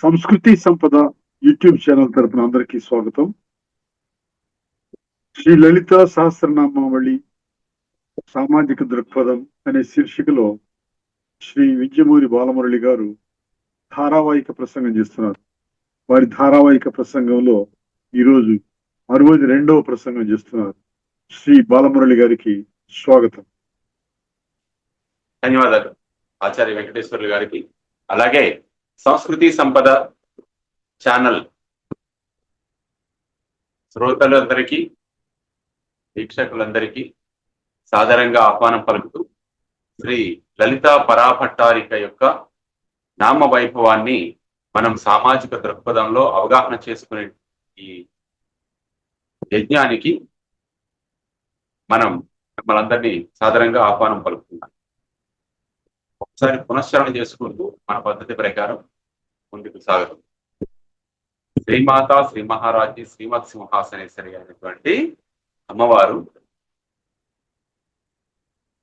సంస్కృతి సంపద YouTube channel తరపున అందరికీ స్వాగతం. శ్రీ లలిత సహస్రనామావళి సామాజిక దృక్పథం అనే శీర్షికలో శ్రీ విద్యమూరి బాలమురళి గారు ధారావాహిక ప్రసంగం చేస్తున్నారు. వారి ధారావాహిక ప్రసంగంలో ఈరోజు 62వ ప్రసంగం చేస్తున్నారు. శ్రీ బాలమురళి గారికి స్వాగతం. ధన్యవాదాలు ఆచార్య వెంకటేశ్వర్లు గారికి. అలాగే సంస్కృతి సంపద ఛానల్ శ్రోతలందరికీ, వీక్షకులందరికీ సాదరంగా ఆహ్వానం పలుకుతూ శ్రీ లలితా పరాభట్టారిక యొక్క నామ వైభవాన్ని మనం సామాజిక దృక్పథంలో అవగాహన చేసుకునే ఈ యజ్ఞానికి మనం మనందరినీ సాదరంగా ఆహ్వానం పలుకుతున్నాం. ఒకసారి పునశ్చరణ చేసుకుంటూ మన పద్ధతి ప్రకారం ముందుకు సాగుతాం. శ్రీమాత శ్రీ మహారాజి శ్రీమత్ సింహాసనేశ్వరి అయినటువంటి అమ్మవారు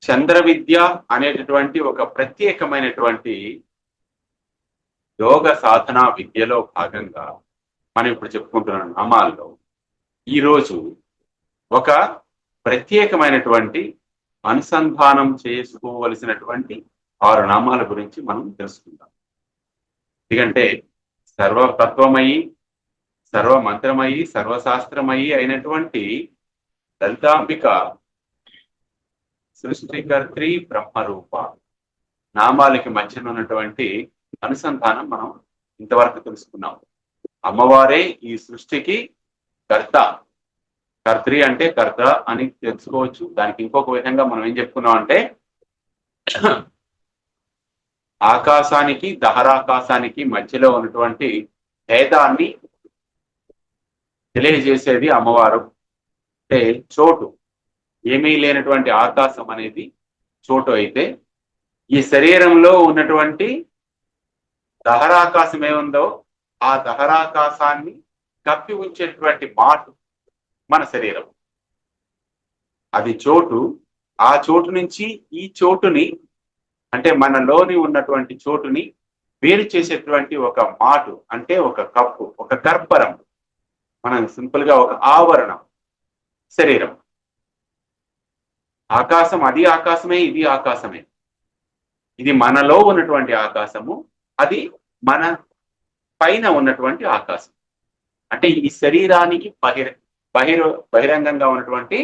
చంద్ర విద్య అనేటటువంటి ఒక ప్రత్యేకమైనటువంటి యోగ సాధన విద్యలో భాగంగా మనం ఇప్పుడు చెప్పుకుంటున్న నామాల్లో ఈరోజు ఒక ప్రత్యేకమైనటువంటి అనుసంధానం చేసుకోవలసినటువంటి 6 నామాల గురించి మనం తెలుసుకుందాం. ఎందుకంటే సర్వతత్వమయి, సర్వమంత్రమయి, సర్వశాస్త్రమయి అయినటువంటి లలితాంబిక సృష్టికర్త్రి బ్రహ్మరూప నామాలకి మధ్యన ఉన్నటువంటి అనుసంధానం మనం ఇంతవరకు తెలుసుకున్నాం. అమ్మవారే ఈ సృష్టికి కర్త. కర్త్రి అంటే కర్త అని తెలుసుకోవచ్చు. దానికి ఇంకొక విధంగా మనం ఏం చెప్పుకున్నాం అంటే ఆకాశానికి దహరాకాశానికి మధ్యలో ఉన్నటువంటి భేదాన్ని తెలియజేసేది అమ్మవారు. అంటే చోటు, ఏమీ లేనటువంటి ఆకాశం అనేది చోటు అయితే, ఈ శరీరంలో ఉన్నటువంటి దహరాకాశం ఏముందో ఆ దహరాకాశాన్ని కప్పి ఉంచేటువంటి మాటు మన శరీరం. అది చోటు. ఆ చోటు నుంచి ఈ చోటుని, అంటే మనలోని ఉన్నటువంటి చోటుని వేరు చేసేటువంటి ఒక మాటు, అంటే ఒక కప్పు, ఒక కర్పరం, మనం సింపుల్ గా ఒక ఆవరణం శరీరం. ఆకాశం అది ఆకాశమే, ఇది ఆకాశమే. ఇది మనలో ఉన్నటువంటి ఆకాశము, అది మన పైన ఉన్నటువంటి ఆకాశం. అంటే ఈ శరీరానికి బహిరంగంగా ఉన్నటువంటి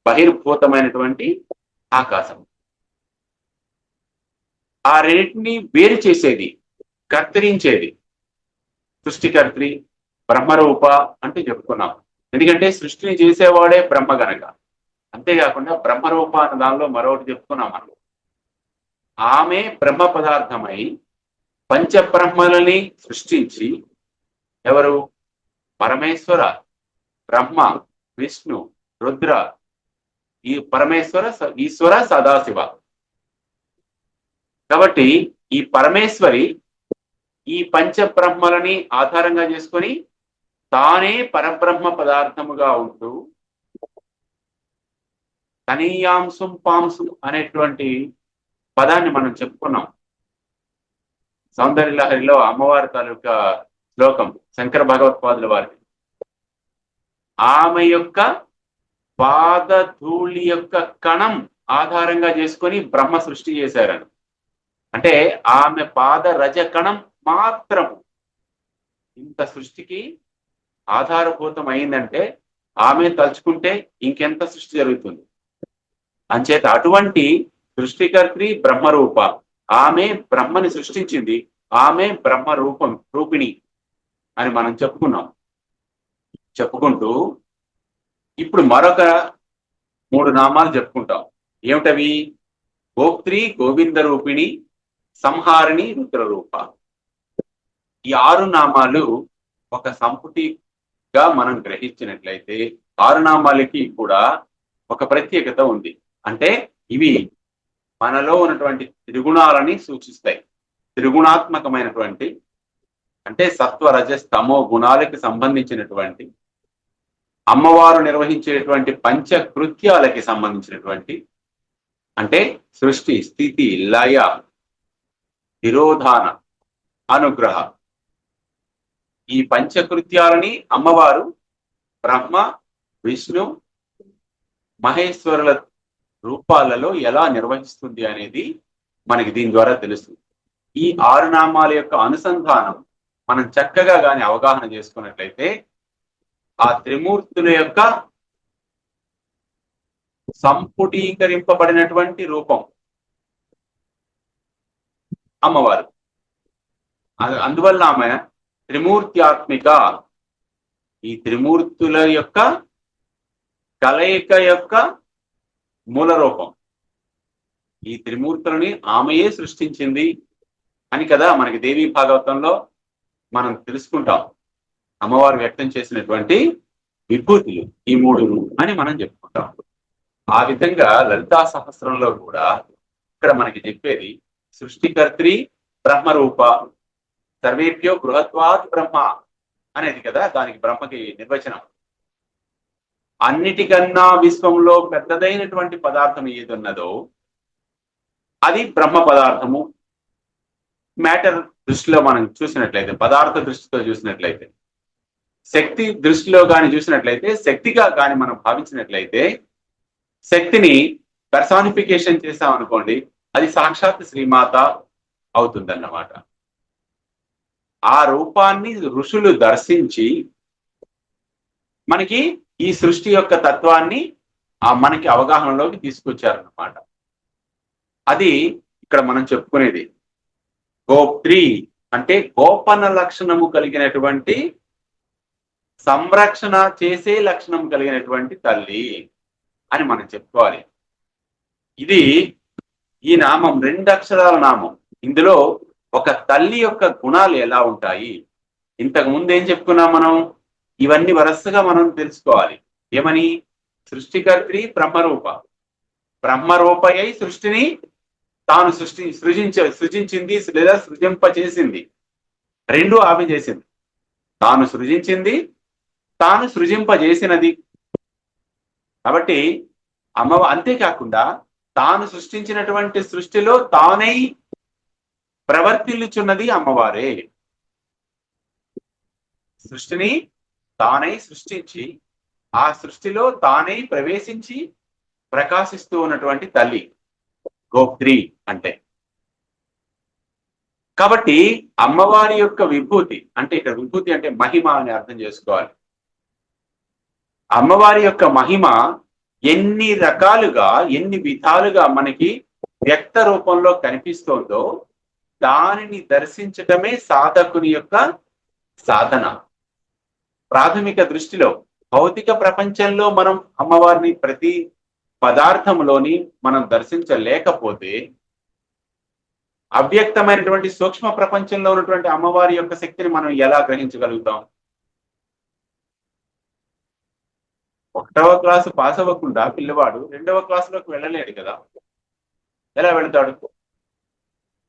బహిర్భూతమైనటువంటి ఆకాశం. ఆ రెండింటిని వేరు చేసేది, కత్తిరించేది సృష్టికర్త్రి బ్రహ్మరూప అంటే చెప్పుకున్నాం. ఎందుకంటే సృష్టిని చేసేవాడే బ్రహ్మ గనక. అంతేకాకుండా బ్రహ్మరూప అన్న దానిలో మరొకటి చెప్పుకున్నాం మనం. ఆమె బ్రహ్మ పదార్థమై పంచబ్రహ్మలని సృష్టించి, ఎవరు? పరమేశ్వర, బ్రహ్మ, విష్ణు, రుద్ర, ఈ పరమేశ్వర, ఈశ్వర, సదాశివ. కాబట్టి ఈ పరమేశ్వరి ఈ పంచబ్రహ్మలని ఆధారంగా చేసుకొని తానే పరబ్రహ్మ పదార్థముగా ఉంటూ తనీయాంశం పాంసం అనేటువంటి పదాన్ని మనం చెప్పుకున్నాం. సౌందర్య లహరిలో అమ్మవారి తాలూకా శ్లోకం శంకర భగవత్పాదుల వారిది. ఆమె యొక్క పాదధూళి యొక్క కణం ఆధారంగా చేసుకొని బ్రహ్మ సృష్టి చేశారని. అంటే ఆమె పాద రజ కణం మాత్రము ఇంత సృష్టికి ఆధారభూతం అయిందంటే ఆమె తలుచుకుంటే ఇంకెంత సృష్టి జరుగుతుంది. అంచేత అటువంటి సృష్టికర్త్రి బ్రహ్మరూప, ఆమె బ్రహ్మని సృష్టించింది, ఆమె బ్రహ్మ రూపిణి అని మనం చెప్పుకుంటూ ఇప్పుడు మరొక 3 నామాలు చెప్పుకుంటాం. ఏమిటవి? గోప్త్రి గోవింద రూపిణి, సంహారిణి రుద్రరూప. ఈ 6 నామాలు ఒక సంపుటిగా మనం గ్రహించినట్లయితే 6 నామాలకి కూడా ఒక ప్రత్యేకత ఉంది. అంటే ఇవి మనలో ఉన్నటువంటి త్రిగుణాలని సూచిస్తాయి. త్రిగుణాత్మకమైనటువంటి, అంటే సత్వ రజస్ తమో గుణాలకి సంబంధించినటువంటి, అమ్మవారు నిర్వహించేటువంటి పంచకృత్యాలకి సంబంధించినటువంటి, అంటే సృష్టి, స్థితి, లయ, తిరోధాన, అనుగ్రహ, ఈ పంచకృత్యాలని అమ్మవారు బ్రహ్మ, విష్ణు, మహేశ్వరుల రూపాలలో ఎలా నిర్వహిస్తుంది అనేది మనకి దీని ద్వారా తెలుస్తుంది. ఈ 6 నామాల యొక్క అనుసంధానం మనం చక్కగా గాని అవగాహన చేసుకున్నట్లయితే ఆ త్రిమూర్తుల యొక్క సంపుటీకరింపబడినటువంటి రూపం అమ్మవారు. అందువల్ల ఆమె త్రిమూర్త్యాత్మిక, ఈ త్రిమూర్తుల యొక్క కలయిక యొక్క మూల రూపం. ఈ త్రిమూర్తులని ఆమెయే సృష్టించింది అని కదా మనకి దేవీ భాగవతంలో మనం తెలుసుకుంటాం. అమ్మవారు వ్యక్తం చేసినటువంటి విభూతులు ఈ 3 అని మనం చెప్పుకుంటాం. ఆ విధంగా లలితా సహస్రంలో కూడా ఇక్కడ మనకి చెప్పేది సృష్టికర్త్రి బ్రహ్మరూప సర్వేభ్యో బృహత్వాత్ బ్రహ్మ అనేది కదా దానికి బ్రహ్మకి నిర్వచనం. అన్నిటికన్నా విశ్వంలో పెద్దదైనటువంటి పదార్థం ఏది ఉన్నదో అది బ్రహ్మ పదార్థము. మ్యాటర్ దృష్టిలో మనం చూసినట్లయితే, పదార్థ దృష్టితో చూసినట్లయితే, శక్తి దృష్టిలో కానీ చూసినట్లయితే, శక్తిగా కానీ మనం భావించినట్లయితే, శక్తిని పర్సానిఫికేషన్ చేసామనుకోండి, అది సాక్షాత్ శ్రీమాత అవుతుందన్నమాట. ఆ రూపాన్ని ఋషులు దర్శించి మనకి ఈ సృష్టి యొక్క తత్వాన్ని మనకి అవగాహనలోకి తీసుకొచ్చారన్నమాట. అది ఇక్కడ మనం చెప్పుకునేది. గోప్త్రి అంటే గోపన లక్షణము కలిగినటువంటి, సంరక్షణ చేసే లక్షణం కలిగినటువంటి తల్లి అని మనం చెప్పుకోవాలి. ఇది ఈ నామం 2 అక్షరాల నామం. ఇందులో ఒక తల్లి యొక్క గుణాలు ఎలా ఉంటాయి, ఇంతకు ముందు ఏం చెప్పుకున్నాం మనం, ఇవన్నీ వరుసగా మనం తెలుసుకోవాలి. ఏమని? సృష్టికర్త్రి బ్రహ్మరూప, బ్రహ్మరూపయై సృష్టిని తాను సృజించింది లేదా సృజింపచేసింది. 2 ఆమె చేసింది. తాను సృజించింది, తాను సృజింపజేసినది. కాబట్టి అంతేకాకుండా తాను సృష్టించినటువంటి సృష్టిలో తానై ప్రవర్తిల్లుచున్నది అమ్మవారే. సృష్టిని తానై సృష్టించి ఆ సృష్టిలో తానై ప్రవేశించి ప్రకాశిస్తూ ఉన్నటువంటి తల్లి గోప్త్రి అంటే. కాబట్టి అమ్మవారి యొక్క విభూతి అంటే, ఇక్కడ విభూతి అంటే మహిమ అని అర్థం చేసుకోవాలి. అమ్మవారి యొక్క మహిమ ఎన్ని రకాలుగా, ఎన్ని విధాలుగా మనకి వ్యక్త రూపంలో కనిపిస్తోందో దానిని దర్శించటమే సాధకుని యొక్క సాధన. ప్రాథమిక దృష్టిలో భౌతిక ప్రపంచంలో మనం అమ్మవారిని ప్రతి పదార్థంలోని మనం దర్శించలేకపోతే అవ్యక్తమైనటువంటి సూక్ష్మ ప్రపంచంలో ఉన్నటువంటి అమ్మవారి యొక్క శక్తిని మనం ఎలా గ్రహించగలుగుతాం? 1వ క్లాసు పాస్ అవ్వకుండా పిల్లవాడు 2వ క్లాసులోకి వెళ్ళలేడు కదా. ఎలా వెళ్తాడు?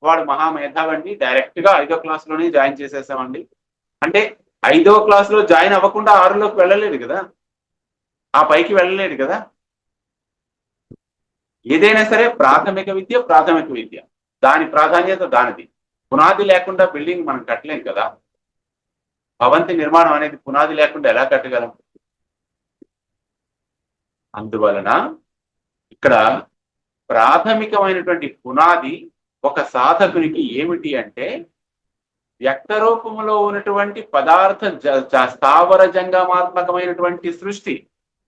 వాడు మహామేధావండి, డైరెక్ట్ గా 5వ క్లాసులోనే జాయిన్ చేసేసామండి అంటే 5వ క్లాసులో జాయిన్ అవ్వకుండా 6లోకి వెళ్ళలేడు కదా, ఆ పైకి వెళ్ళలేడు కదా. ఏదైనా సరే ప్రాథమిక విద్య ప్రాథమిక విద్య, దాని ప్రాధాన్యత దానిది. పునాది లేకుండా బిల్డింగ్ మనం కట్టలేం కదా. భవంతి నిర్మాణం అనేది పునాది లేకుండా ఎలా కట్టగలం? అందువలన ఇక్కడ ప్రాథమికమైనటువంటి పునాది ఒక సాధకునికి ఏమిటి అంటే, వ్యక్త రూపంలో ఉన్నటువంటి పదార్థ స్థావర జంగమాత్మకమైనటువంటి సృష్టి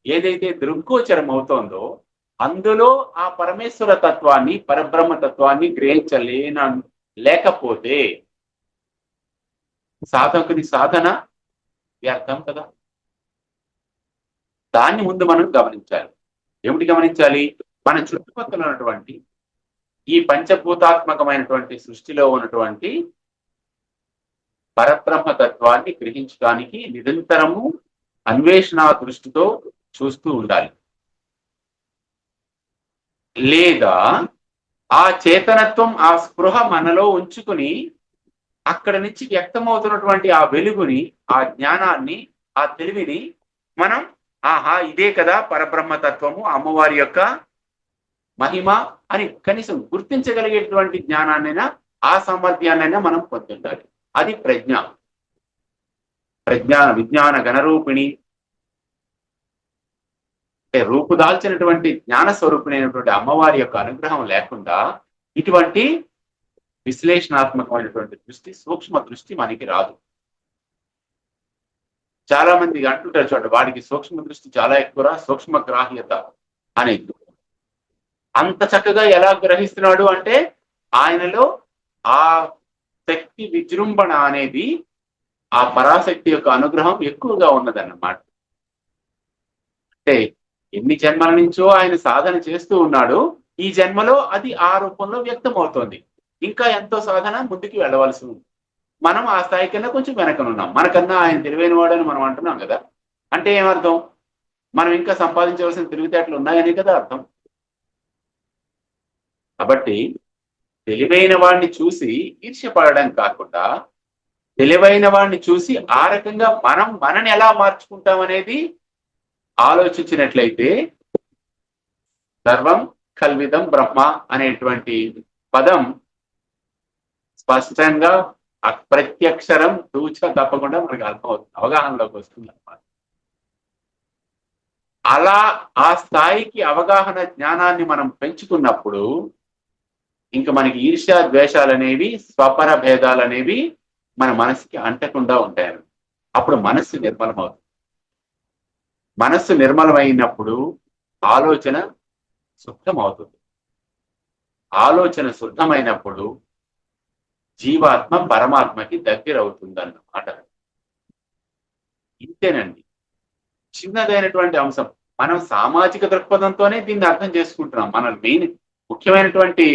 ఏదైతే దృగ్గోచరం అవుతోందో అందులో ఆ పరమేశ్వర తత్వాన్ని, పరబ్రహ్మ తత్వాన్ని లేకపోతే సాధకుని సాధన వ్యర్థం కదా. దాన్ని ముందు మనం గమనించాలి. ఏమిటి గమనించాలి? మన చుట్టుపక్కల ఉన్నటువంటి ఈ పంచభూతాత్మకమైనటువంటి సృష్టిలో ఉన్నటువంటి పరబ్రహ్మ తత్వాన్ని గ్రహించడానికి నిరంతరము అన్వేషణ దృష్టితో చూస్తూ ఉండాలి. లేదా ఆ చేతనత్వం, ఆ స్పృహ మనలో ఉంచుకుని అక్కడ నుంచి వ్యక్తమవుతున్నటువంటి ఆ వెలుగుని, ఆ జ్ఞానాన్ని, ఆ తెలివిని మనం ఇదే కదా పరబ్రహ్మ తత్వము, అమ్మవారి యొక్క మహిమ అని కనీసం గుర్తించగలిగేటువంటి జ్ఞానాన్నైనా, ఆ సామర్థ్యాన్నైనా మనం పొందుండాలి. అది ప్రజ్ఞ. విజ్ఞాన గణరూపిణి, అంటే రూపుదాల్చినటువంటి జ్ఞాన స్వరూపిణైనటువంటి అమ్మవారి యొక్క అనుగ్రహం లేకుండా ఇటువంటి విశ్లేషణాత్మకమైనటువంటి దృష్టి, సూక్ష్మ దృష్టి మనకి రాదు. చాలా మంది అంటుంటారు చూడండి, వాడికి సూక్ష్మ దృష్టి చాలా ఎక్కువ, సూక్ష్మ గ్రాహ్యత అనేది. అంత చక్కగా ఎలా గ్రహిస్తున్నాడు అంటే ఆయనలో ఆ శక్తి విజృంభణ అనేది, ఆ పరాశక్తి యొక్క అనుగ్రహం ఎక్కువగా ఉన్నదన్నమాట. అంటే ఎన్ని జన్మల నుంచో ఆయన సాధన చేస్తూ ఉన్నాడు, ఈ జన్మలో అది ఆ రూపంలో వ్యక్తం అవుతోంది. ఇంకా ఎంతో సాధన ముందుకు వెళ్ళవలసి ఉంది. మనం ఆ స్థాయి కన్నా కొంచెం వెనకనున్నాం. మనకన్నా ఆయన తెలివైన వాడని మనం అంటున్నాం కదా. అంటే ఏమర్థం? మనం ఇంకా సంపాదించవలసిన తెలివితేటలు ఉన్నాయని కదా అర్థం. కాబట్టి తెలివైన వాడిని చూసి ఈర్ష్యపడడం కాకుండా, తెలివైన వాడిని చూసి ఆ రకంగా మనని ఎలా మార్చుకుంటాం అనేది ఆలోచించినట్లయితే, సర్వం కల్విదం బ్రహ్మ అనేటువంటి పదం స్పష్టంగా అప్రత్యక్షరం తూచ తప్పకుండా మనకు అర్థమవుతుంది, అవగాహనలోకి వస్తుంది అన్నమాట. అలా ఆ స్థాయికి అవగాహన జ్ఞానాన్ని మనం పెంచుకున్నప్పుడు ఇంకా మనకి ఈర్ష్య ద్వేషాలు అనేవి, స్వపర భేదాలు అనేవి మన మనసుకి అంటకుండా ఉంటాయి. అప్పుడు మనస్సు నిర్మలమవుతుంది. మనస్సు నిర్మలమైనప్పుడు ఆలోచన శుద్ధమవుతుంది. ఆలోచన శుద్ధమైనప్పుడు జీవాత్మ పరమాత్మకి దగ్గర అవుతుంది అన్నమాట. ఇంతేనండి, చిన్నదైనటువంటి అంశం. మనం సామాజిక దృక్పథంతోనే దీన్ని అర్థం చేసుకుంటున్నాం. మన మెయిన్ ముఖ్యమైనటువంటి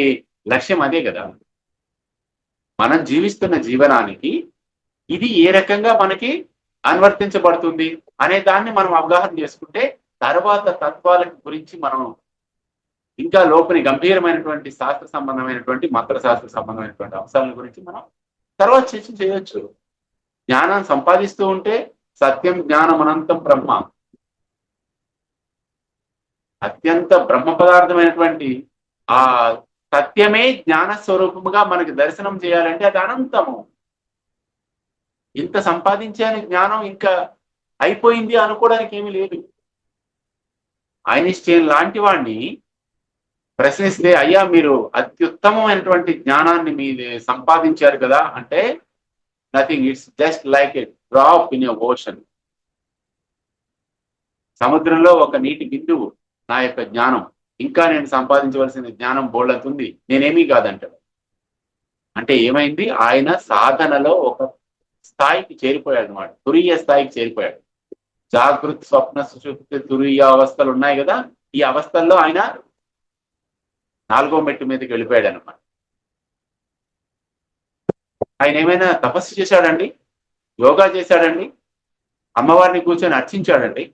లక్ష్యం అదే కదా. మనం జీవిస్తున్న జీవనానికి ఇది ఏ రకంగా మనకి అనువర్తించబడుతుంది అనే దాన్ని మనం అవగాహన చేసుకుంటే, తర్వాత తత్వాల గురించి మనం ఇంకా లోపలి గంభీరమైనటువంటి శాస్త్ర సంబంధమైనటువంటి, మంత్ర శాస్త్ర సంబంధమైనటువంటి అంశాల గురించి మనం తర్వాత చర్చ చేయొచ్చు. జ్ఞానం సంపాదిస్తూ ఉంటే సత్యం జ్ఞానం అనంతం బ్రహ్మ, అత్యంత బ్రహ్మ పదార్థమైనటువంటి ఆ సత్యమే జ్ఞాన స్వరూపముగా మనకి దర్శనం చేయాలంటే అది అనంతము. ఇంత సంపాదించాను జ్ఞానం ఇంకా అయిపోయింది అనుకోవడానికి ఏమీ లేదు. ఐన్స్టీన్ లాంటి వాడిని ప్రశ్నిస్తే, అయ్యా మీరు అత్యుత్తమమైనటువంటి జ్ఞానాన్ని మీరు సంపాదించారు కదా అంటే, nothing, it's just like a drop in a ocean. సముద్రంలో ఒక నీటి బిందువు నా యొక్క జ్ఞానం, ఇంకా నేను సంపాదించవలసిన జ్ఞానం బోళ్ళతుంది, నేనేమీ కాదంటాడు. అంటే ఏమైంది? ఆయన సాధనలో ఒక స్థాయికి చేరిపోయాడు అనమాట, తురీయ స్థాయికి చేరిపోయాడు. జాగృత్ స్వప్న సుషుప్తి తురీయ అవస్థలు ఉన్నాయి కదా, ఈ అవస్థల్లో ఆయన 4వ మెట్టు మీదకి వెళ్ళిపోయాడు అనమాట. ఆయన ఏమైనా తపస్సు చేశాడండి? యోగా చేశాడండి? అమ్మవారిని కూర్చొని అర్చించాడండి?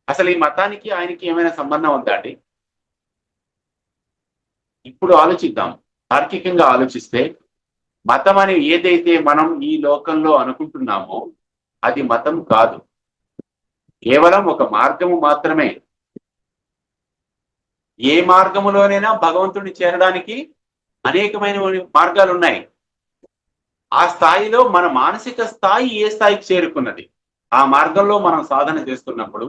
అసలు ఈ మతానికి ఆయనకి ఏమైనా సంబంధం ఉందా అండి? ఇప్పుడు ఆలోచిద్దాం. తార్కికంగా ఆలోచిస్తే, మతం అని ఏదైతే మనం ఈ లోకంలో అనుకుంటున్నామో అది మతం కాదు, కేవలం ఒక మార్గము మాత్రమే. ఏ మార్గములోనైనా భగవంతుడిని చేరడానికి అనేకమైన మార్గాలు ఉన్నాయి. ఆ స్థాయిలో మన మానసిక స్థాయి ఏ స్థాయికి చేరుకున్నది, ఆ మార్గంలో మనం సాధన చేస్తున్నప్పుడు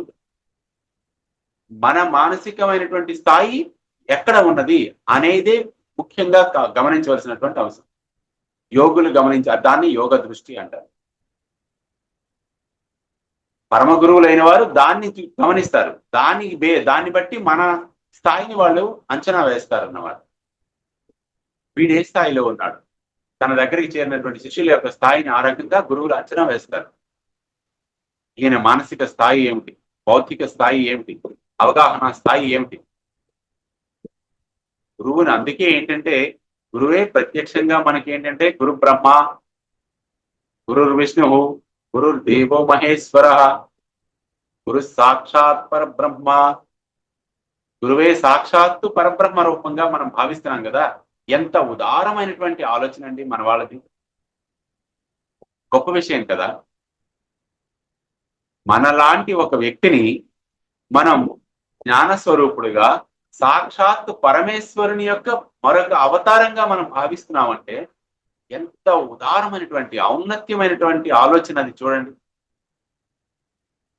మన మానసికమైనటువంటి స్థాయి ఎక్కడ ఉన్నది అనేదే ముఖ్యంగా గమనించవలసినటువంటి అంశం. యోగులు దాన్ని యోగ దృష్టి అంటారు. పరమ గురువులైన వారు దాన్ని గమనిస్తారు. దాన్ని బట్టి మన స్థాయిని వాళ్ళు అంచనా వేస్తారు అన్నమాట. వీడు ఏ స్థాయిలో ఉన్నాడు, తన దగ్గరికి చేరినటువంటి శిష్యుల యొక్క స్థాయిని ఆ రకంగా గురువులు అంచనా వేస్తారు. ఈయన మానసిక స్థాయి ఏమిటి, భౌతిక స్థాయి ఏమిటి, అవగాహన స్థాయి ఏమిటి. గురువుని అందుకే ఏంటంటే, గురువే ప్రత్యక్షంగా మనకి ఏంటంటే, గురు బ్రహ్మ, గురుర్ విష్ణు, గురుర్ దేవో మహేశ్వర, గురు సాక్షాత్ పరబ్రహ్మ. గురువే సాక్షాత్తు పరబ్రహ్మ రూపంగా మనం భావిస్తున్నాం కదా. ఎంత ఉదారమైనటువంటి ఆలోచన అండి మన వాళ్ళది. గొప్ప విషయం కదా. మనలాంటి ఒక వ్యక్తిని మనం జ్ఞానస్వరూపుడుగా, సాక్షాత్తు పరమేశ్వరుని యొక్క మరొక అవతారంగా మనం భావిస్తున్నామంటే ఎంత ఉదారమైనటువంటి, ఔన్నత్యమైనటువంటి ఆలోచన అది చూడండి.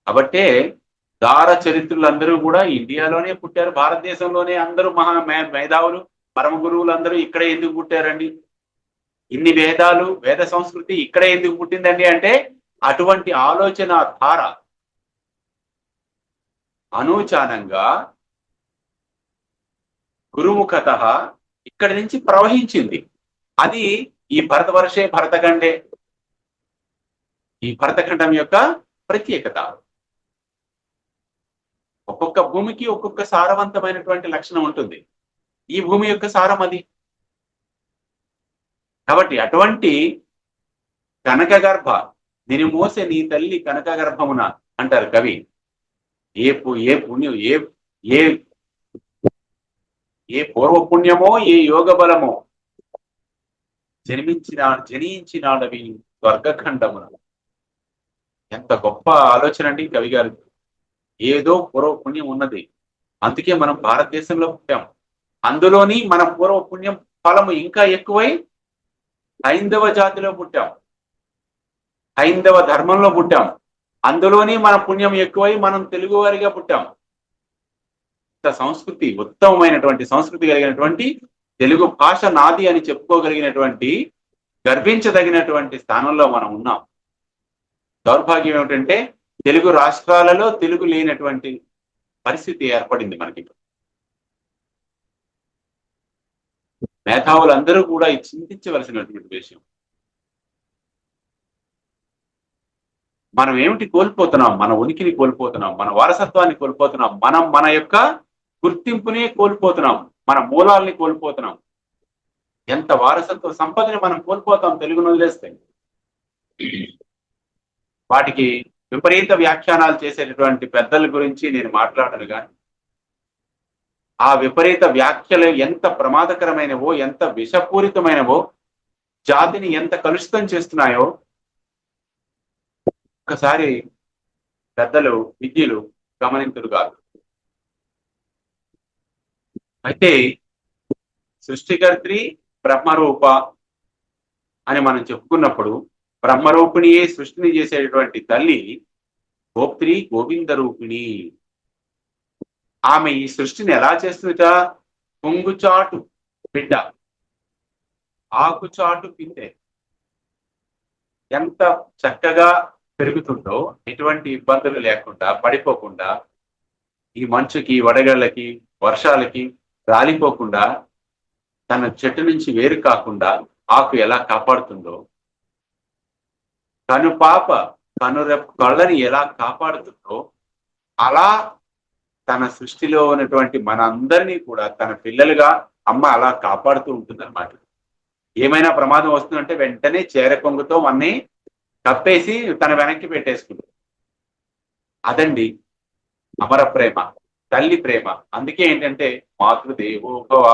కాబట్టే దార చరిత్రులందరూ కూడా ఇండియాలోనే పుట్టారు, భారతదేశంలోనే అందరూ మేధావులు పరమ గురువులు అందరూ ఇక్కడే ఎందుకు పుట్టారండి? ఇన్ని వేదాలు, వేద సంస్కృతి ఇక్కడే ఎందుకు పుట్టిందండి అంటే అటువంటి ఆలోచన ధార అనూచానంగా గురుముఖత ఇక్కడి నుంచి ప్రవహించింది. అది ఈ భరతవర్షే భరతఖండే, ఈ భరతఖండం యొక్క ప్రత్యేకత. ఒక్కొక్క భూమికి ఒక్కొక్క సారవంతమైనటువంటి లక్షణం ఉంటుంది. ఈ భూమి యొక్క సారం అది. కాబట్టి అటువంటి కనక గర్భ నిన్ను మోసే నీ తల్లి కనక గర్భమున అంటారు కవి. ఏ పుణ్యం ఏ ఏ పూర్వ పుణ్యమో ఏ యోగ బలమో జనించినాడవి స్వర్గఖండమున. ఎంత గొప్ప ఆలోచన అండి కవి గారు. ఏదో పూర్వ పుణ్యం ఉన్నది, అందుకే మనం భారతదేశంలో పుట్టాం. అందులోని మన పూర్వ పుణ్యం ఫలము ఇంకా ఎక్కువై హైందవ జాతిలో పుట్టాం, హైందవ ధర్మంలో పుట్టాం. అందులోని మన పుణ్యం ఎక్కువై మనం తెలుగు వారిగా పుట్టాం. సంస్కృతి, ఉత్తమమైనటువంటి సంస్కృతి కలిగినటువంటి తెలుగు భాష నాది అని చెప్పుకోగలిగినటువంటి గర్వించదగినటువంటి స్థానంలో మనం ఉన్నాం. దౌర్భాగ్యం ఏమిటంటే తెలుగు రాష్ట్రాలలో తెలుగు లేనటువంటి పరిస్థితి ఏర్పడింది మనకి. మేధావులందరూ కూడా చింతించవలసినటువంటి విషయం. మనం ఏమిటి కోల్పోతున్నాం? మన ఉనికిని కోల్పోతున్నాం, మన వారసత్వాన్ని కోల్పోతున్నాం, మనం మన యొక్క గుర్తింపునే కోల్పోతున్నాం, మన మూలాల్ని కోల్పోతున్నాం. ఎంత వారసత్వ సంపదని మనం కోల్పోతాం తెలుగును వదిలేస్తే. వాటికి విపరీత వ్యాఖ్యానాలు చేసేటటువంటి పెద్దల గురించి నేను మాట్లాడను, కానీ ఆ విపరీత వ్యాఖ్యలు ఎంత ప్రమాదకరమైనవో, ఎంత విషపూరితమైనవో, జాతిని ఎంత కలుషితం చేస్తున్నాయో ఒకసారి పెద్దలు, విద్యులు గమనింతులు కాదు. అయితే సృష్టికర్త్రి బ్రహ్మరూప అని మనం చెప్పుకున్నప్పుడు బ్రహ్మరూపిణియే సృష్టిని చేసేటటువంటి తల్లి గోప్త్రి గోవింద రూపిణి. ఆమె ఈ సృష్టిని ఎలా చేస్తుందట? పొంగుచాటు బిడ్డ, ఆకుచాటు పిందె ఎంత చక్కగా పెరుగుతుందో, ఎటువంటి ఇబ్బందులు లేకుండా, పడిపోకుండా, ఈ మంచుకి, వడగళ్ళకి, వర్షాలకి రాలిపోకుండా, తన చెట్టు నుంచి వేరు కాకుండా ఆకు ఎలా కాపాడుతుందో, కనుపాప కళ్ళని ఎలా కాపాడుతుందో, అలా తన సృష్టిలో ఉన్నటువంటి మన అందరినీ కూడా తన పిల్లలుగా అమ్మ అలా కాపాడుతూ ఉంటుంది అన్నమాట. ఏమైనా ప్రమాదం వస్తుందంటే వెంటనే చేరకొంగుతో మన్ని కప్పేసి తన వెనక్కి పెట్టేసుకుంటుంది. అదండి అమర ప్రేమ, తల్లి ప్రేమ. అందుకే ఏంటంటే మాతృదేవోభవ,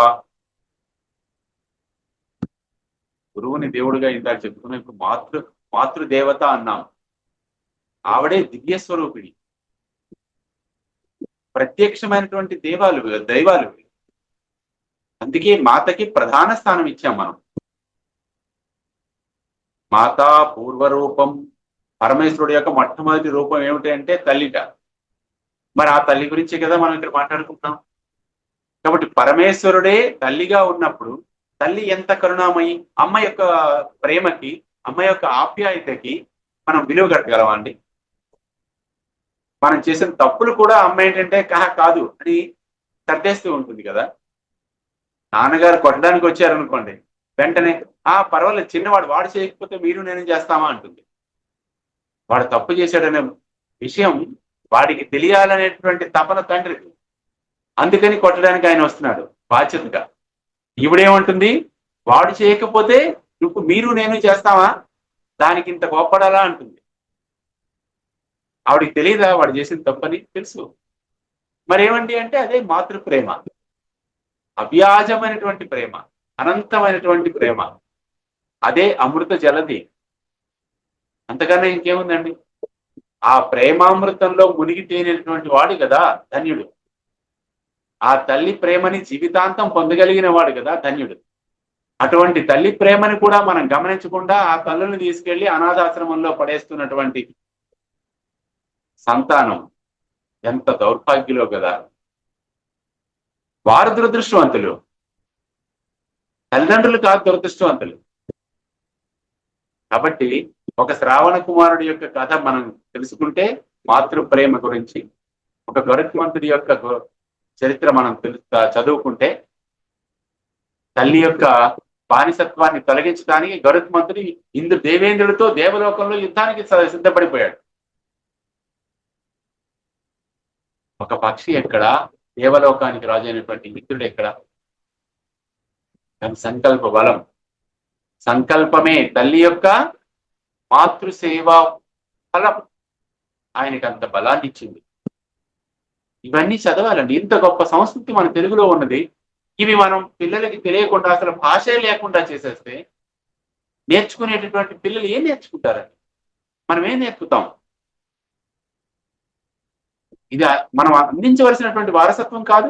గురువుని దేవుడుగా ఇందాక చెప్పుకున్నాం, ఇప్పుడు మాతృదేవత అన్నాం. ఆవిడే దివ్య స్వరూపిణి, ప్రత్యక్షమైనటువంటి దైవాలు. అందుకే మాతకి ప్రధాన స్థానం ఇచ్చాం మనం. మాతా పూర్వరూపం, పరమేశ్వరుడు యొక్క మొట్టమొదటి రూపం ఏమిటి అంటే తల్లిట. మరి ఆ తల్లి గురించే కదా మనం ఇక్కడ మాట్లాడుకుంటున్నాం. కాబట్టి పరమేశ్వరుడే తల్లిగా ఉన్నప్పుడు తల్లి ఎంత కరుణామయి. అమ్మ యొక్క ప్రేమకి, అమ్మ యొక్క ఆప్యాయతకి మనం విలువ కట్టగలమండి? మనం చేసిన తప్పులు కూడా అమ్మ ఏంటంటే కాదు అని సర్దేస్తూ ఉంటుంది కదా. నాన్నగారు కొట్టడానికి వచ్చారనుకోండి, వెంటనే పర్వాలేదు చిన్నవాడు, వాడు చేయకపోతే మీరు నేను చేస్తామా అంటుంది. వాడు తప్పు చేశాడనే విషయం వాడికి తెలియాలనేటువంటి తపన తండ్రికి, అందుకని కొట్టడానికి ఆయన వస్తున్నాడు బాధ్యతగా. ఇవిడేమంటుంది? వాడు చేయకపోతే మీరు నేను చేస్తామా, దానికి ఇంత కోప్పడాలా అంటుంది. ఆవిడికి తెలియదా వాడు చేసిన తప్పని? తెలుసు. మరేమండి అంటే అదే మాతృ ప్రేమ, అవ్యాజమైనటువంటి ప్రేమ, అనంతమైనటువంటి ప్రేమ. అదే అమృత జలది. అంతకన్నా ఇంకేముందండి? ఆ ప్రేమామృతంలో మునిగి తేలినటువంటి వాడు కదా ధన్యుడు. ఆ తల్లి ప్రేమని జీవితాంతం పొందగలిగిన వాడు కదా ధన్యుడు. అటువంటి తల్లి ప్రేమని కూడా మనం గమనించకుండా ఆ తల్లుని తీసుకెళ్లి అనాథాశ్రమంలో పడేస్తున్నటువంటి సంతానం ఎంత దౌర్భాగ్యులో కదా. వారు దురదృష్టవంతులు, తల్లిదండ్రులు కాదు దురదృష్టవంతులు. కాబట్టి ఒక శ్రావణ కుమారుడి యొక్క కథ మనం తెలుసుకుంటే, మాతృ ప్రేమ గురించి, ఒక గరుత్మంతుడి యొక్క చరిత్ర మనం చదువుకుంటే, తల్లి యొక్క బానిసత్వాన్ని తొలగించడానికి గరుత్మంతుడి దేవేంద్రుడితో దేవలోకంలో యుద్ధానికి సిద్ధపడిపోయాడు. ఒక పక్షి ఎక్కడ, దేవలోకానికి రాజు అయినటువంటి మిత్రుడు ఎక్కడ? సంకల్ప బలం, సంకల్పమే తల్లి యొక్క మాతృసేవా ఫలం ఆయనకి అంత బలాన్ని ఇచ్చింది. ఇవన్నీ చదవాలండి. ఇంత గొప్ప సంస్కృతి మన తెలుగులో ఉన్నది. ఇవి మనం పిల్లలకి తెలియకుండా, అసలు భాషే లేకుండా చేసేస్తే నేర్చుకునేటటువంటి పిల్లలు ఏం నేర్చుకుంటారండి? మనం ఏం నేర్పుతాం? ఇది మనం అందించవలసినటువంటి వారసత్వం కాదు,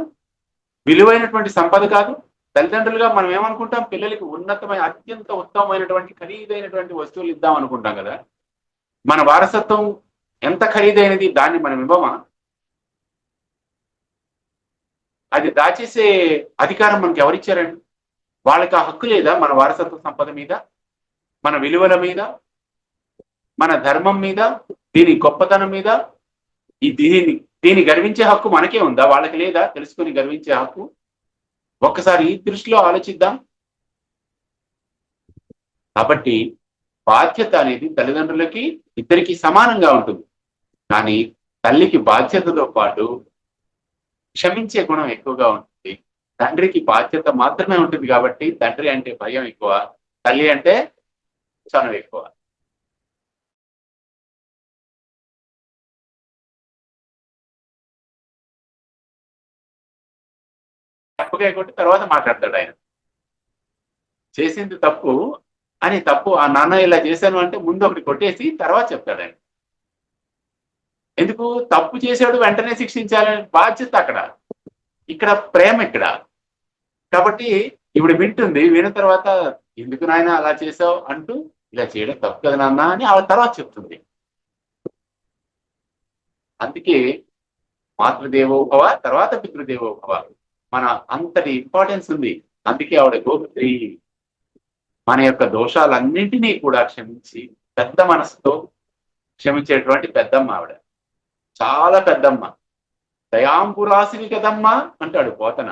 విలువైనటువంటి సంపద కాదు. తల్లిదండ్రులుగా మనం ఏమనుకుంటాం? పిల్లలకి అత్యంత ఉత్తమమైనటువంటి ఖరీదైనటువంటి వస్తువులు ఇద్దాం అనుకుంటాం కదా. మన వారసత్వం ఎంత ఖరీదైనది, దాన్ని మనం ఇవ్వమా? అది దాచేసే అధికారం మనకి ఎవరిచ్చారండి? వాళ్ళకి ఆ హక్కు లేదా? మన వారసత్వ సంపద మీద, మన విలువల మీద, మన ధర్మం మీద, దీని గొప్పతనం మీద, దీన్ని గర్వించే హక్కు మనకే ఉందా? వాళ్ళకి లేదా తెలుసుకుని గర్వించే హక్కు? ఒక్కసారి ఈ దృష్టిలో ఆలోచిద్దాం. కాబట్టి బాధ్యత అనేది తల్లిదండ్రులకి ఇద్దరికి సమానంగా ఉంటుంది. కానీ తల్లికి బాధ్యతతో పాటు క్షమించే గుణం ఎక్కువగా ఉంటుంది. తండ్రికి బాధ్యత మాత్రమే ఉంటుంది కాబట్టి తండ్రి అంటే భయం ఎక్కువ, తల్లి అంటే చనువు ఎక్కువ. తప్పుగా కొట్టి తర్వాత మాట్లాడతాడు ఆయన. చేసింది తప్పు అని, తప్పు ఆ నాన్న ఇలా చేశాను అంటే ముందు ఒకటి కొట్టేసి తర్వాత చెప్తాడు ఆయన. ఎందుకు? తప్పు చేశాడు వెంటనే శిక్షించాలని బాధ్యత అక్కడ, ఇక్కడ ప్రేమ ఇక్కడ. కాబట్టి ఇప్పుడు వింటుంది, విన్న తర్వాత ఎందుకు నాయన అలా చేసావు అంటూ, ఇలా చేయడం తప్పు కదా నాన్న అని ఆవిడ తర్వాత చెప్తుంది. అందుకే మాతృదేవోభవ, తర్వాత పితృదేవోభవ. మన అంతటి ఇంపార్టెన్స్ ఉంది. అందుకే ఆవిడ గోపిత్రి. మన యొక్క దోషాలన్నింటినీ కూడా క్షమించి పెద్ద మనసుతో క్షమించేటువంటి పెద్దమ్మ ఆవిడ. చాలా పెద్దమ్మ. దయాంబురాశిని కదమ్మా అంటాడు పోతన.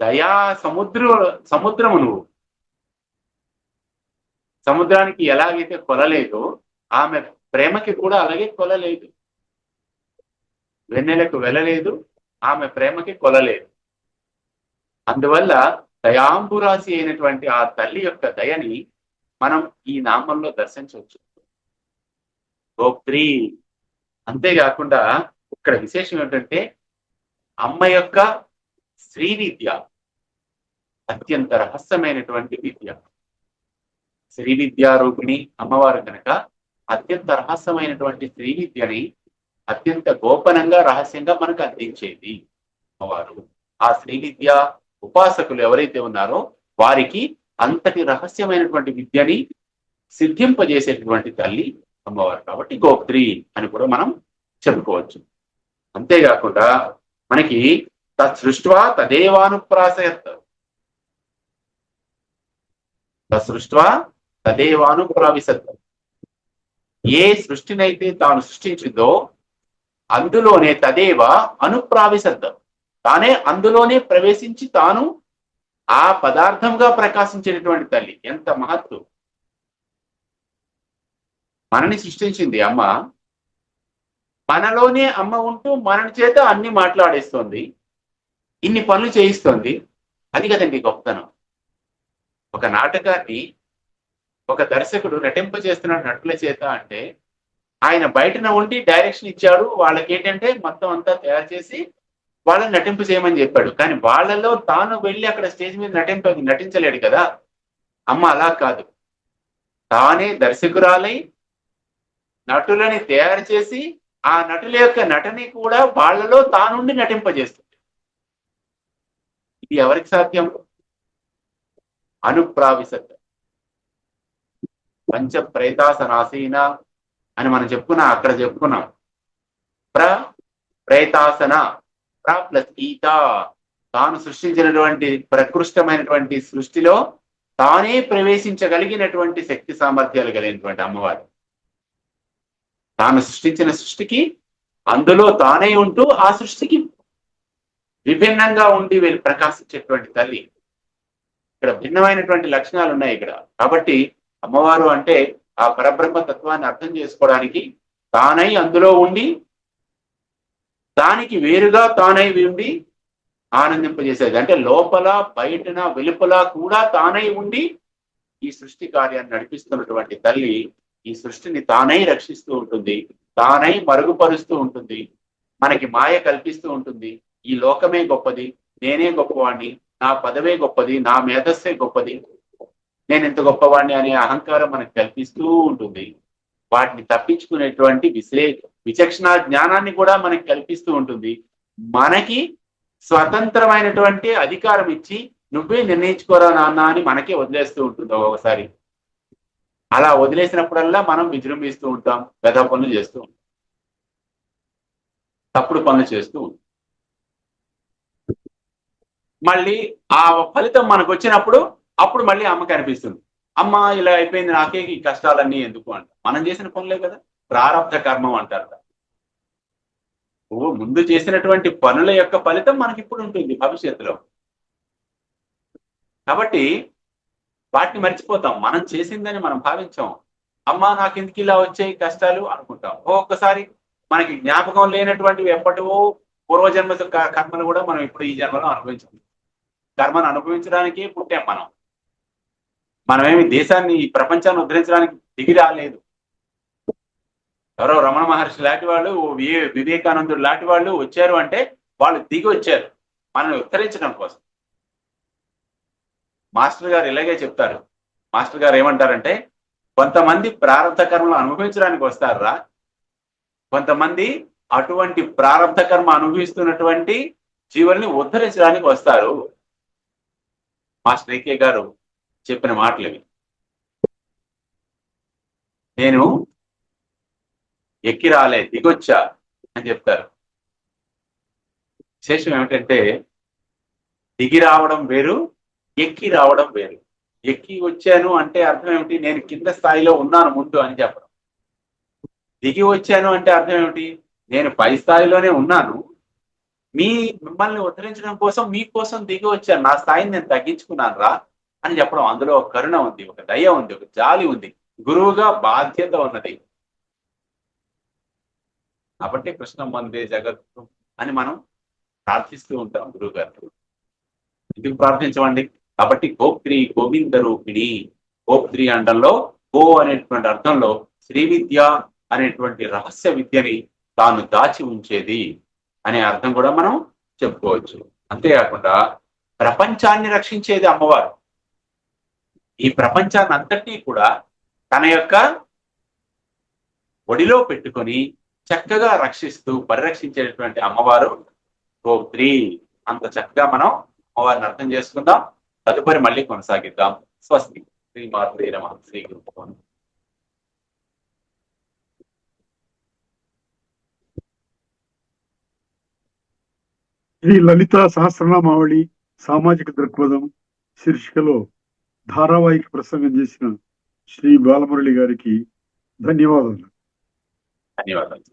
దయా సముద్రము నువ్వు. సముద్రానికి ఎలాగైతే కొలలేదో ఆమె ప్రేమకి కూడా అలాగే కొలలేదు. వెన్నెలకు వెళ్ళలేదు, ఆమె ప్రేమకి కొలలేదు. అందువల్ల దయాంబురాశి అయినటువంటి ఆ తల్లి యొక్క దయని మనం ఈ నామంలో దర్శించవచ్చు. గోప్త్రి. అంతేకాకుండా ఇక్కడ విశేషం ఏంటంటే, అమ్మ యొక్క శ్రీ విద్య అత్యంత రహస్యమైనటువంటి విద్య. శ్రీ విద్యారూపిణి అమ్మవారు కనుక అత్యంత రహస్యమైనటువంటి శ్రీ విద్యని అత్యంత గోపనంగా, రహస్యంగా మనకు అందించేది అమ్మవారు. ఆ శ్రీ విద్య ఉపాసకులు ఎవరైతే ఉన్నారో వారికి అంతటి రహస్యమైనటువంటి విద్యని సిద్ధింపజేసేటటువంటి తల్లి అమ్మవారు. కాబట్టి గోప్త్రి అని కూడా మనం చెప్పుకోవచ్చు. అంతేకాకుండా మనకి తత్సృష్ట్వా తదేవానుప్రాసయత్, తత్సృష్ట్వా తదేవానుప్రావిశత్. ఏ సృష్టినైతే తాను సృష్టించిందో అందులోనే తదేవ అనుప్రావిశత్, తానే అందులోనే ప్రవేశించి తాను ఆ పదార్థంగా ప్రకాశించేటటువంటి తల్లి. ఎంత మహత్తు! మనని సృష్టించింది అమ్మ, మనలోనే అమ్మ ఉంటూ మనని చేత అన్ని మాట్లాడేస్తోంది, ఇన్ని పనులు చేయిస్తోంది. అది కదండి గొప్పతనం. ఒక నాటకాన్ని ఒక దర్శకుడు నటింపజేస్తున్నాడు నటుల చేత అంటే, ఆయన బయటన ఉండి డైరెక్షన్ ఇచ్చాడు. వాళ్ళకి ఏంటంటే మొత్తం అంతా తయారు చేసి వాళ్ళని నటింపు చేయమని చెప్పాడు. కానీ వాళ్ళలో తాను వెళ్ళి అక్కడ స్టేజ్ మీద నటించలేడు కదా. అమ్మ అలా కాదు, తానే దర్శకురాలై నటులని తయారు చేసి ఆ నటుల యొక్క నటని కూడా వాళ్ళలో తానుండి నటింపజేస్తుంది. ఇది ఎవరికి సాధ్యం? అనుప్రావిశత్. పంచ ప్రేతాసనాసీన అని మనం అక్కడ చెప్పుకున్నాం. ప్రేతాసన ప్లస్ ఈత, తాను సృష్టించినటువంటి ప్రకృష్టమైనటువంటి సృష్టిలో తానే ప్రవేశించగలిగినటువంటి శక్తి సామర్థ్యాలు కలిగినటువంటి అమ్మవారు. తాను సృష్టించిన సృష్టికి అందులో తానే ఉంటూ ఆ సృష్టికి విభిన్నంగా ఉండి వీళ్ళు ప్రకాశించేటువంటి తల్లి. ఇక్కడ భిన్నమైనటువంటి లక్షణాలు ఉన్నాయి ఇక్కడ. కాబట్టి అమ్మవారు అంటే ఆ పరబ్రహ్మ తత్వాన్ని అర్థం చేసుకోవడానికి తానై అందులో ఉండి దానికి వేరుగా తానై ఉండి ఆనందింపజేసేది. అంటే లోపల బయటన వెలుపల కూడా తానై ఉండి ఈ సృష్టి కార్యాన్ని నడిపిస్తున్నటువంటి తల్లి ఈ సృష్టిని తానై రక్షిస్తూ ఉంటుంది, తానై మరుగుపరుస్తూ ఉంటుంది, మనకి మాయ కల్పిస్తూ ఉంటుంది. ఈ లోకమే గొప్పది, నేనే గొప్పవాణ్ణి, నా పదవే గొప్పది, నా మేధస్సే గొప్పది, నేను ఇంత గొప్పవాణ్ణి అనే అహంకారం మనకు కల్పిస్తూ ఉంటుంది. వాటిని తప్పించుకునేటువంటి విచక్షణ జ్ఞానాన్ని కూడా మనకి కల్పిస్తూ ఉంటుంది. మనకి స్వతంత్రమైనటువంటి అధికారం ఇచ్చి నువ్వే నిర్ణయించుకోరా నాన్న అని మనకే వదిలేస్తూ ఉంటుంది ఒకసారి. అలా వదిలేసినప్పుడల్లా మనం విజృంభిస్తూ ఉంటాం, వెధ పనులు చేస్తూ ఉంటాం, తప్పుడు పనులు చేస్తూ ఉంటాం. మళ్ళీ ఆ ఫలితం మనకు వచ్చినప్పుడు అప్పుడు మళ్ళీ అమ్మకి అనిపిస్తుంది, అమ్మ ఇలా అయిపోయింది, నాకే ఈ కష్టాలన్నీ ఎందుకు అంట. మనం చేసిన పనులే కదా, ప్రారంభ కర్మం అంటారు. ముందు చేసినటువంటి పనుల యొక్క ఫలితం మనకి ఇప్పుడు ఉంటుంది భవిష్యత్తులో. కాబట్టి వాటిని మర్చిపోతాం, మనం చేసిందని మనం భావించాం. అమ్మ నాకు ఎందుకు ఇలా వచ్చాయి కష్టాలు అనుకుంటాం. ఒక్కొక్కసారి మనకి జ్ఞాపకం లేనటువంటివి ఎప్పటివో పూర్వజన్మ కర్మలు కూడా మనం ఇప్పుడు ఈ జన్మలో అనుభవించాం. కర్మను అనుభవించడానికి పుట్టాం మనం. మనమేమి దేశాన్ని ఈ ప్రపంచాన్ని ఉద్ధరించడానికి దిగి రాలేదు. ఎవరో రమణ మహర్షి లాంటి వాళ్ళు, వివేకానందుడు లాంటి వాళ్ళు వచ్చారు అంటే వాళ్ళు దిగి వచ్చారు మనల్ని ఉద్ధరించడం కోసం. మాస్టర్ గారు ఇలాగే చెప్తారు. మాస్టర్ గారు ఏమంటారంటే, కొంతమంది ప్రారంభ కర్మలు అనుభవించడానికి వస్తారా, కొంతమంది అటువంటి ప్రారంభ కర్మ అనుభవిస్తున్నటువంటి జీవుల్ని ఉద్ధరించడానికి వస్తారు. మాస్టర్ ఏకే గారు చెప్పిన మాటలు ఇవి. నేను ఎక్కి రాలే, దిగొచ్చా అని చెప్తారు. విశేషం ఏమిటంటే, దిగి రావడం వేరు, ఎక్కి రావడం వేరు. ఎక్కి వచ్చాను అంటే అర్థం ఏమిటి, నేను కింద స్థాయిలో ఉన్నాను ముందు అని చెప్పడం. దిగి వచ్చాను అంటే అర్థం ఏమిటి, నేను పై స్థాయిలోనే ఉన్నాను, మిమ్మల్ని ఉద్ధరించడం కోసం మీకోసం దిగి వచ్చాను, నా స్థాయిని నేను తగ్గించుకున్నాను రా అని చెప్పడం. అందులో ఒక కరుణ ఉంది, ఒక దయ ఉంది, ఒక జాలి ఉంది, గురువుగా బాధ్యత ఉన్నది. కాబట్టి కృష్ణ వందే జగత్తు అని మనం ప్రార్థిస్తూ ఉంటాం గురువు గారు. ఎందుకు ప్రార్థించమండి? కాబట్టి గోప్త్రి గోవింద రూపిణి, గోప్త్రి అండంలో గో అనేటువంటి అర్థంలో శ్రీ విద్య అనేటువంటి రహస్య విద్యని తాను దాచి ఉంచేది అనే అర్థం కూడా మనం చెప్పుకోవచ్చు. అంతేకాకుండా ప్రపంచాన్ని రక్షించేది అమ్మవారు. ఈ ప్రపంచాన్ని అంతటినీ కూడా తన యొక్క ఒడిలో పెట్టుకొని చక్కగా రక్షిస్తూ పరిరక్షించేటువంటి అమ్మవారు గోప్త్రి. అంత చక్కగా మనం అమ్మవారిని అర్థం చేసుకుందాం. తదుపరి మళ్ళీ కొనసాగిద్దాం. స్వస్తి. శ్రీ మాత్రే నమః. శ్రీ గురు. శ్రీ లలిత సహస్రనామావళి సామాజిక దృక్పథం శీర్షికలో ధారావాహిక ప్రసంగం చేసిన శ్రీ బాలమురళి గారికి ధన్యవాదాలు. ధన్యవాదాలు.